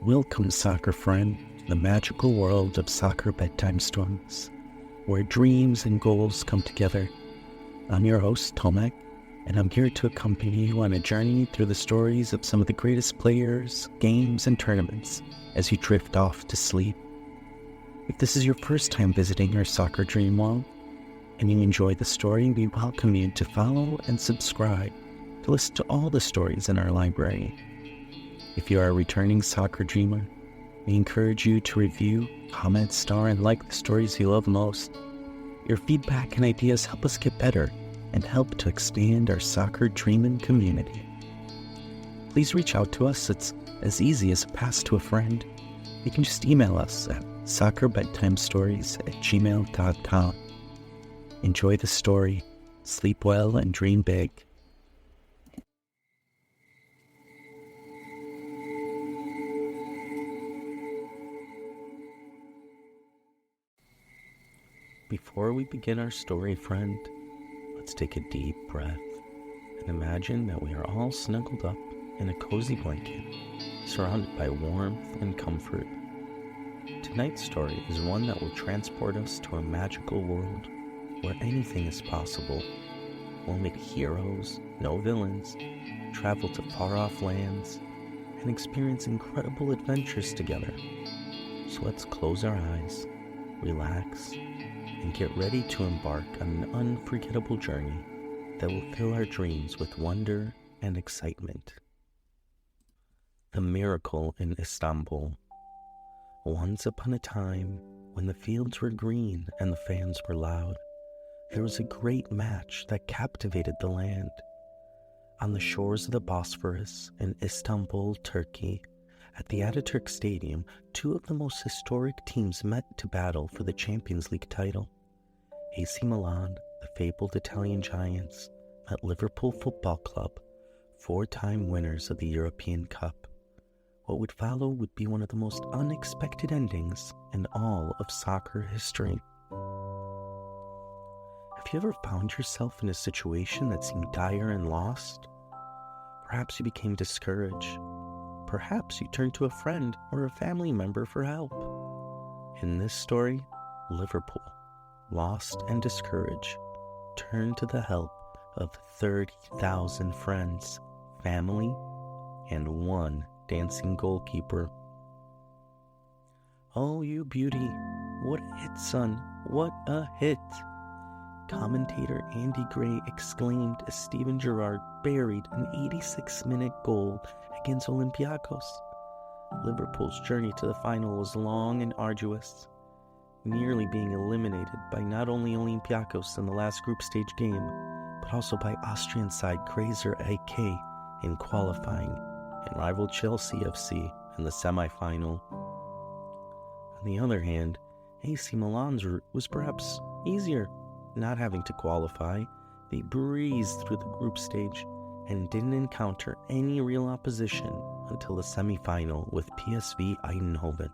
Welcome, soccer friend, to the magical world of Soccer Bedtime Stories, where dreams and goals come together. I'm your host, Tomek, and I'm here to accompany you on a journey through the stories of some of the greatest players, games, and tournaments as you drift off to sleep. If this is your first time visiting our Soccer Dream World, and you enjoy the story, we welcome you to follow and subscribe to listen to all the stories in our library. If you are a returning soccer dreamer, we encourage you to review, comment, star, and like the stories you love most. Your feedback and ideas help us get better and help to expand our soccer dreaming community. Please reach out to us. It's as easy as a pass to a friend. You can just email us at soccerbedtimestories@gmail.com. Enjoy the story, sleep well, and dream big. Before we begin our story, friend, let's take a deep breath and imagine that we are all snuggled up in a cozy blanket, surrounded by warmth and comfort. Tonight's story is one that will transport us to a magical world where anything is possible. We'll meet heroes, no villains, travel to far-off lands, and experience incredible adventures together. So let's close our eyes, relax, and get ready to embark on an unforgettable journey that will fill our dreams with wonder and excitement. The Miracle in Istanbul. Once upon a time, when the fields were green and the fans were loud, there was a great match that captivated the land. On the shores of the Bosphorus in Istanbul, Turkey, at the Ataturk Stadium, two of the most historic teams met to battle for the Champions League title. AC Milan, the fabled Italian giants, met Liverpool Football Club, four-time winners of the European Cup. What would follow would be one of the most unexpected endings in all of soccer history. Have you ever found yourself in a situation that seemed dire and lost? Perhaps you became discouraged. Perhaps you turned to a friend or a family member for help. In this story, Liverpool, lost and discouraged, turned to the help of 30,000 friends, family, and one dancing goalkeeper. "Oh, you beauty, what a hit, son, what a hit!" Commentator Andy Gray exclaimed as Steven Gerrard buried an 86-minute goal against Olympiacos. Liverpool's journey to the final was long and arduous, nearly being eliminated by not only Olympiacos in the last group stage game, but also by Austrian side Grazer AK in qualifying, and rival Chelsea FC in the semi-final. On the other hand, AC Milan's route was perhaps easier. Not having to qualify, they breezed through the group stage and didn't encounter any real opposition until the semi-final with PSV Eindhoven,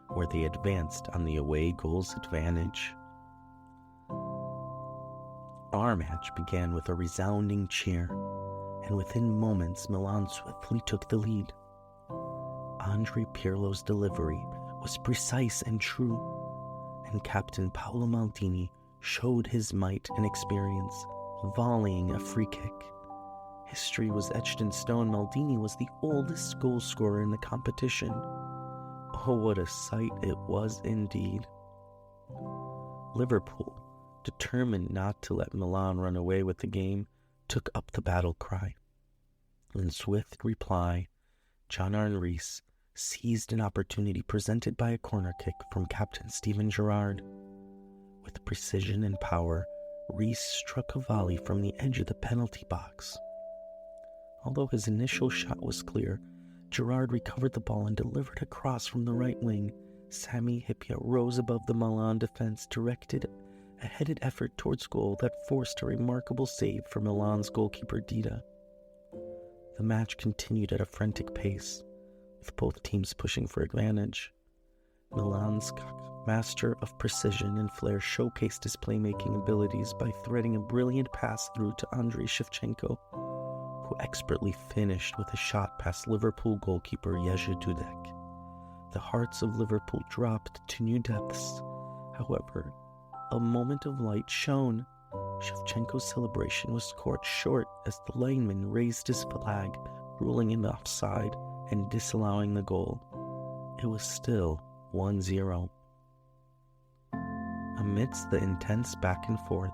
where they advanced on the away goals advantage. Our match began with a resounding cheer, and within moments Milan swiftly took the lead. Andre Pirlo's delivery was precise and true, and Captain Paolo Maldini showed his might and experience, volleying a free kick. History was etched in stone. Maldini was the oldest goal scorer in the competition. Oh, what a sight it was indeed. Liverpool, determined not to let Milan run away with the game, took up the battle cry. In swift reply, John Arne Riis seized an opportunity presented by a corner kick from Captain Steven Gerrard. With precision and power, Riis struck a volley from the edge of the penalty box. Although his initial shot was clear, Gerrard recovered the ball and delivered a cross from the right wing. Sami Hyypiä rose above the Milan defense, directed a headed effort towards goal that forced a remarkable save for Milan's goalkeeper Dida. The match continued at a frantic pace, with both teams pushing for advantage. Milan's master of precision and flair showcased his playmaking abilities by threading a brilliant pass through to Andrei Shevchenko, who expertly finished with a shot past Liverpool goalkeeper Jerzy Dudek. the hearts of Liverpool dropped to new depths. However, a moment of light shone. Shevchenko's celebration was cut short as the lineman raised his flag, ruling him offside and disallowing the goal. It was still 1-0. Amidst the intense back and forth,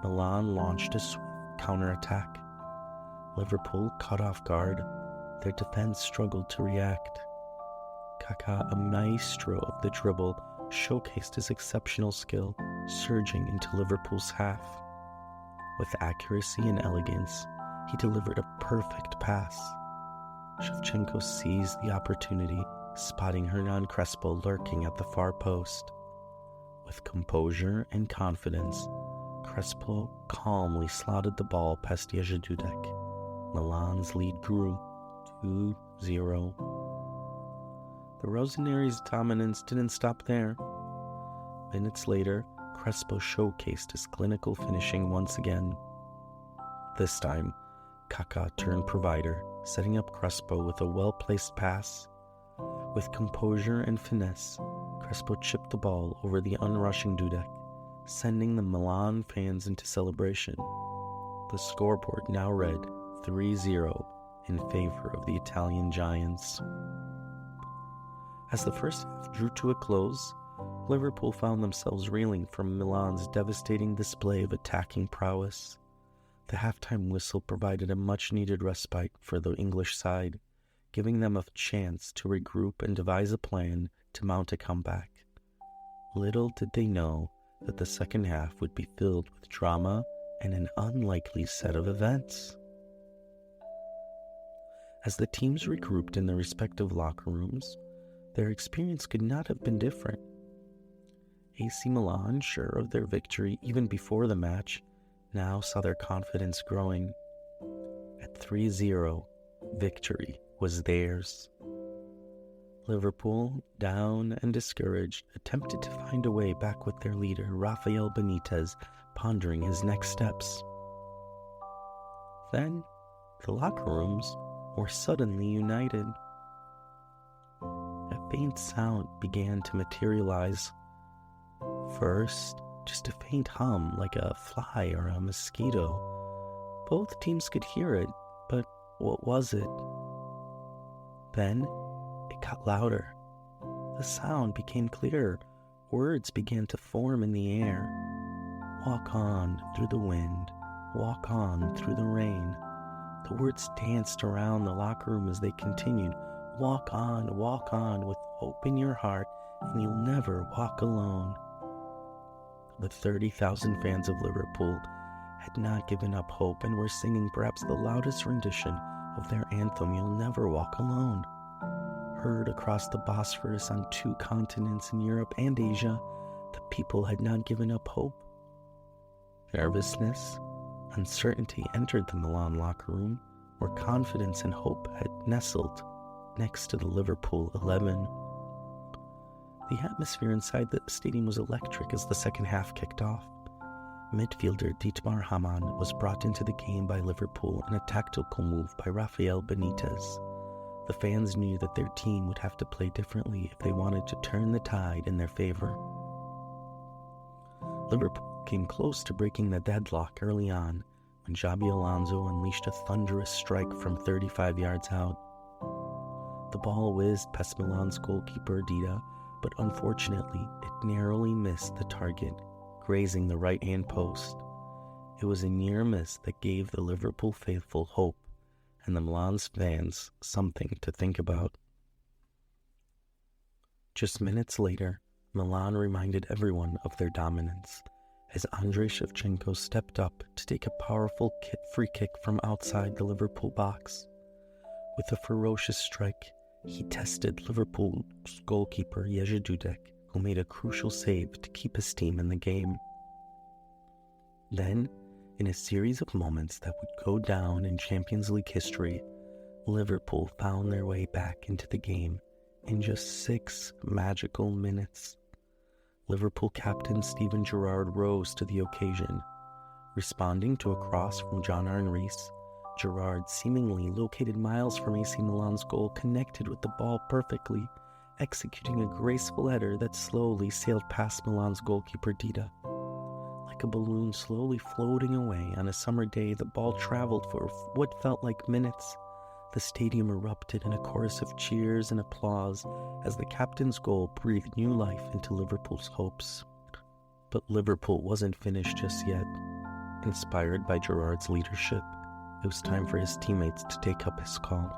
Milan launched a swift counterattack. Liverpool caught off guard. Their defense struggled to react. Kaká, a maestro of the dribble, showcased his exceptional skill, surging into Liverpool's half. With accuracy and elegance, he delivered a perfect pass. Shevchenko seized the opportunity, spotting Hernan Crespo lurking at the far post. With composure and confidence, Crespo calmly slotted the ball past Jerzy Dudek. Milan's lead grew 2-0. The Rossoneri's dominance didn't stop there. Minutes later, Crespo showcased his clinical finishing once again. This time, Kaká turned provider, setting up Crespo with a well-placed pass. With composure and finesse, Crespo chipped the ball over the unrushing Dudek, sending the Milan fans into celebration. The scoreboard now read 3-0 in favor of the Italian Giants. As the first half drew to a close, Liverpool found themselves reeling from Milan's devastating display of attacking prowess. The halftime whistle provided a much-needed respite for the English side, giving them a chance to regroup and devise a plan to mount a comeback. Little did they know that the second half would be filled with drama and an unlikely set of events. As the teams regrouped in their respective locker rooms, their experience could not have been different. AC Milan, sure of their victory even before the match, now saw their confidence growing. At 3-0, victory was theirs. Liverpool, down and discouraged, attempted to find a way back with their leader, Rafael Benitez, pondering his next steps. Then, the locker rooms were suddenly united. A faint sound began to materialize. First, just a faint hum like a fly or a mosquito. Both teams could hear it, but what was it? Then, it got louder. The sound became clearer. Words began to form in the air. Walk on through the wind. Walk on through the rain. The words danced around the locker room as they continued. Walk on with hope in your heart, and you'll never walk alone. The 30,000 fans of Liverpool had not given up hope and were singing perhaps the loudest rendition of their anthem, You'll Never Walk Alone. Heard across the Bosphorus on 2 continents in Europe and Asia, the people had not given up hope. Nervousness, uncertainty entered the Milan locker room, where confidence and hope had nestled next to the Liverpool 11. The atmosphere inside the stadium was electric as the second half kicked off. Midfielder Dietmar Hamann was brought into the game by Liverpool in a tactical move by Rafael Benitez. The fans knew that their team would have to play differently if they wanted to turn the tide in their favor. Liverpool came close to breaking the deadlock early on when Xabi Alonso unleashed a thunderous strike from 35 yards out. The ball whizzed past Milan's goalkeeper Dida, but unfortunately it narrowly missed the target, grazing the right-hand post. It was a near miss that gave the Liverpool faithful hope and the Milan's fans something to think about. Just minutes later, Milan reminded everyone of their dominance as Andrei Shevchenko stepped up to take a powerful free kick from outside the Liverpool box. With a ferocious strike, he tested Liverpool's goalkeeper Jerzy Dudek, who made a crucial save to keep his team in the game. Then, in a series of moments that would go down in Champions League history, Liverpool found their way back into the game in just 6 magical minutes. Liverpool captain Steven Gerrard rose to the occasion. Responding to a cross from John Arne Riis, Gerrard, seemingly located miles from AC Milan's goal, connected with the ball perfectly executing a graceful header that slowly sailed past Milan's goalkeeper Dida. Like a balloon slowly floating away on a summer day, the ball traveled for what felt like minutes. The stadium erupted in a chorus of cheers and applause as the captain's goal breathed new life into Liverpool's hopes. But Liverpool wasn't finished just yet. Inspired by Gerrard's leadership, it was time for his teammates to take up his call.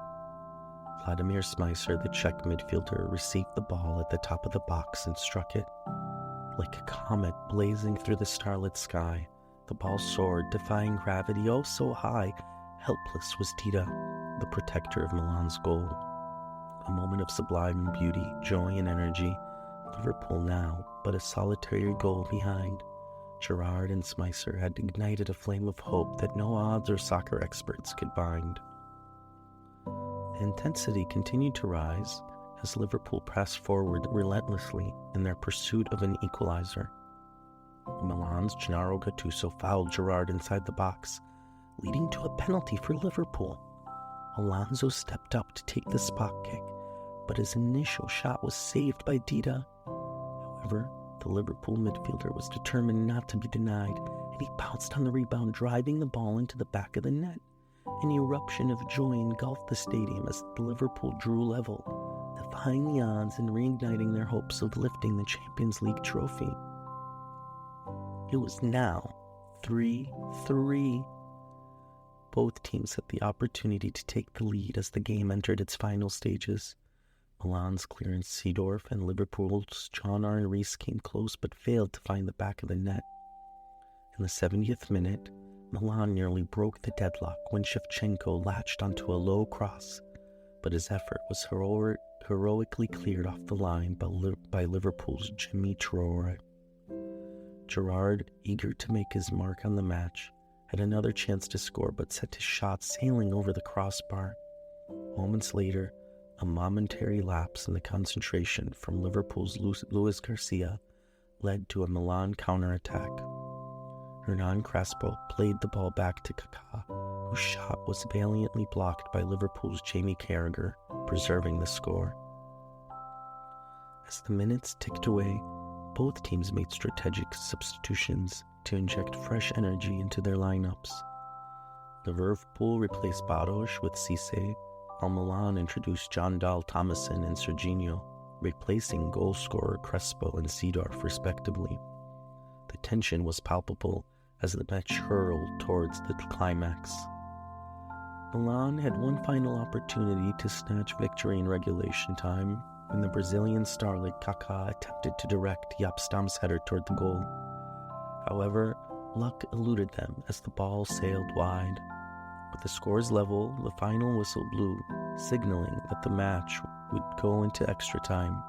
Vladimir Smicer, the Czech midfielder, received the ball at the top of the box and struck it. Like a comet blazing through the starlit sky, the ball soared, defying gravity oh so high. Helpless was Dida, the protector of Milan's goal. A moment of sublime beauty, joy, and energy. Liverpool now, but a solitary goal behind. Gerrard and Smicer had ignited a flame of hope that no odds or soccer experts could bind. The intensity continued to rise as Liverpool pressed forward relentlessly in their pursuit of an equalizer. Milan's Gennaro Gattuso fouled Gerrard inside the box, leading to a penalty for Liverpool. Alonso stepped up to take the spot kick, but his initial shot was saved by Dida. However, the Liverpool midfielder was determined not to be denied, and he pounced on the rebound, driving the ball into the back of the net. An eruption of joy engulfed the stadium as Liverpool drew level, defying the odds and reigniting their hopes of lifting the Champions League trophy. It was now 3-3. Both teams had the opportunity to take the lead as the game entered its final stages. Milan's Clarence Seedorf and Liverpool's John Arne Riis came close but failed to find the back of the net. In the 70th minute, Milan nearly broke the deadlock when Shevchenko latched onto a low cross, but his effort was heroically cleared off the line by Liverpool's Jimmy Traore. Gerrard, eager to make his mark on the match, had another chance to score but sent his shot sailing over the crossbar. Moments later, a momentary lapse in the concentration from Liverpool's Luis Garcia led to a Milan counterattack. Hernan Crespo played the ball back to Kaká, whose shot was valiantly blocked by Liverpool's Jamie Carragher, preserving the score. As the minutes ticked away, both teams made strategic substitutions to inject fresh energy into their lineups. Liverpool replaced Baros with Cisse, while Milan introduced John Dahl Tomasson and Serginho, replacing goal scorer Crespo and Seedorf respectively. The tension was palpable as the match hurtled towards the climax. Milan had one final opportunity to snatch victory in regulation time when the Brazilian starlet Kaká attempted to direct Jaap Stam's header toward the goal. However, luck eluded them as the ball sailed wide. With the scores level, the final whistle blew, signaling that the match would go into extra time,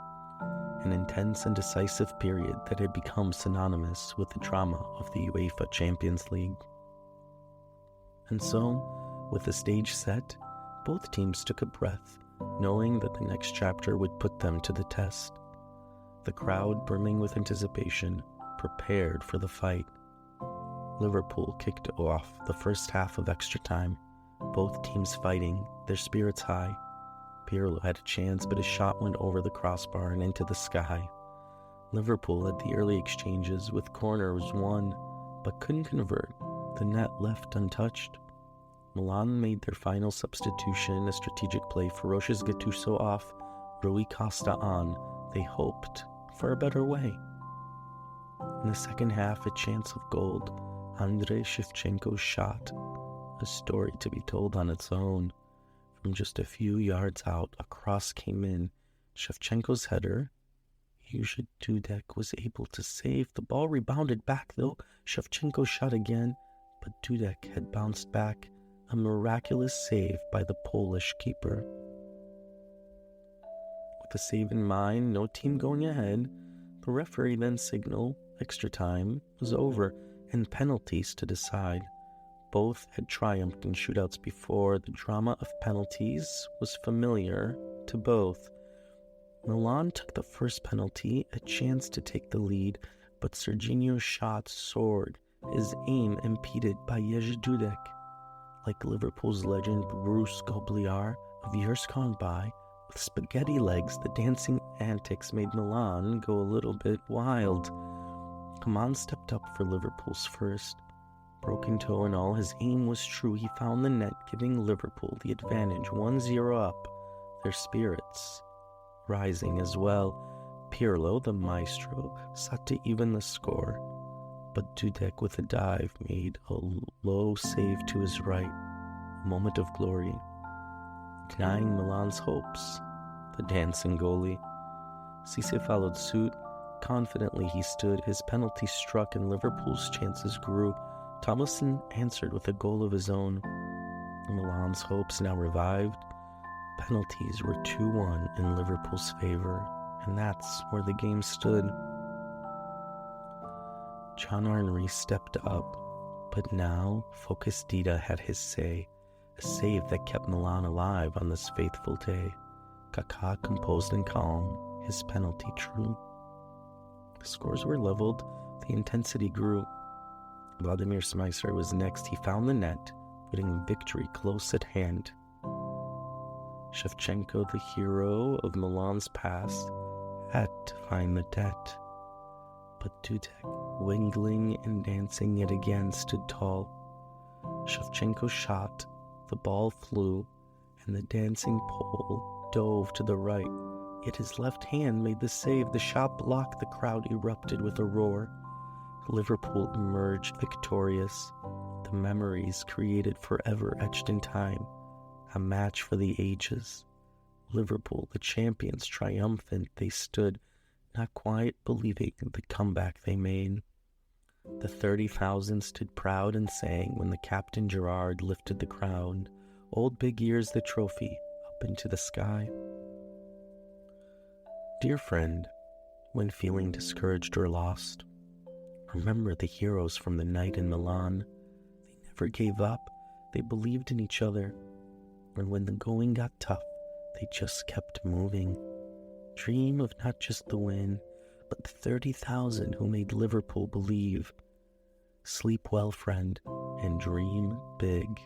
an intense and decisive period that had become synonymous with the drama of the UEFA Champions League. And so, with the stage set, both teams took a breath, knowing that the next chapter would put them to the test. The crowd, brimming with anticipation, prepared for the fight. Liverpool kicked off the first half of extra time, both teams fighting, their spirits high. Pirlo had a chance, but his shot went over the crossbar and into the sky. Liverpool had the early exchanges, with corners won, but couldn't convert, the net left untouched. Milan made their final substitution, a strategic play, ferocious Gattuso off, Rui Costa on. They hoped for a better way. In the second half, a chance of gold, Andrei Shevchenko's shot, a story to be told on its own. From just a few yards out, a cross came in. Shevchenko's header, Jusha Dudek was able to save. The ball rebounded back though. Shevchenko shot again, but Dudek had bounced back. A miraculous save by the Polish keeper. With the save in mind, no team going ahead, the referee then signaled extra time was over and penalties to decide. Both had triumphed in shootouts before. The drama of penalties was familiar to both. Milan took the first penalty, a chance to take the lead, but Serginho's shot soared, his aim impeded by Jusha Dudek. Like Liverpool's legend Bruce Gobliar of years gone by, With spaghetti legs, the dancing antics made Milan go a little bit wild. Coman stepped up for Liverpool's first. Broken toe and all, his aim was true. He found the net, giving Liverpool the advantage, 1-0 up, their spirits rising as well. Pirlo, the maestro, sought to even the score, but Dudek with a dive made a low save to his right, a moment of glory, denying Milan's hopes. The dancing goalie. Cisse followed suit. Confidently he stood, his penalty struck, and Liverpool's chances grew. Tomlinson answered with a goal of his own. Milan's hopes now revived. Penalties were 2-1 in Liverpool's favor, and that's where the game stood. John Henry stepped up, but now Focus Dida had his say, a save that kept Milan alive on this faithful day. Kaká composed and calm, his penalty true. The scores were leveled, the intensity grew. Vladimir Smicer was next. He found the net, putting victory close at hand. Shevchenko, the hero of Milan's past, had to find the debt. But Dudek, wingling and dancing yet again, stood tall. Shevchenko shot, the ball flew, and the dancing pole dove to the right. Yet his left hand made the save. The shot blocked. The crowd erupted with a roar. Liverpool emerged victorious. The memories created forever etched in time. A match for the ages. Liverpool, the champions, triumphant they stood, not quite believing the comeback they made. The 30,000 stood proud and sang when the captain Gerrard lifted the crown. Old Big Ears the trophy up into the sky. Dear friend, when feeling discouraged or lost, remember the heroes from the night in Milan. They never gave up. They believed in each other. And when the going got tough, they just kept moving. Dream of not just the win, but the 30,000 who made Liverpool believe. Sleep well, friend, and dream big.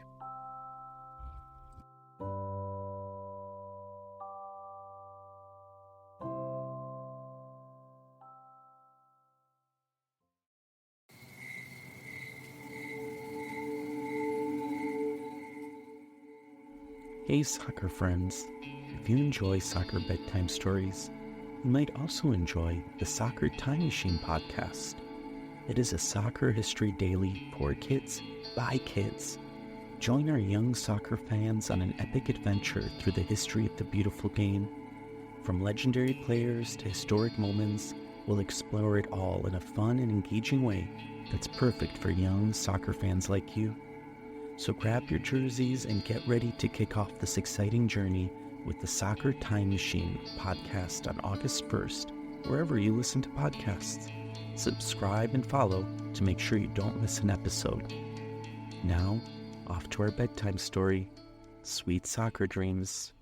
Hey soccer friends, if you enjoy Soccer Bedtime Stories, you might also enjoy the Soccer Time Machine podcast. It is a soccer history daily for kids, by kids. Join our young soccer fans on an epic adventure through the history of the beautiful game. From legendary players to historic moments, we'll explore it all in a fun and engaging way that's perfect for young soccer fans like you. So grab your jerseys and get ready to kick off this exciting journey with the Soccer Time Machine podcast on August 1st, wherever you listen to podcasts. Subscribe and follow to make sure you don't miss an episode. Now, off to our bedtime story. Sweet soccer dreams.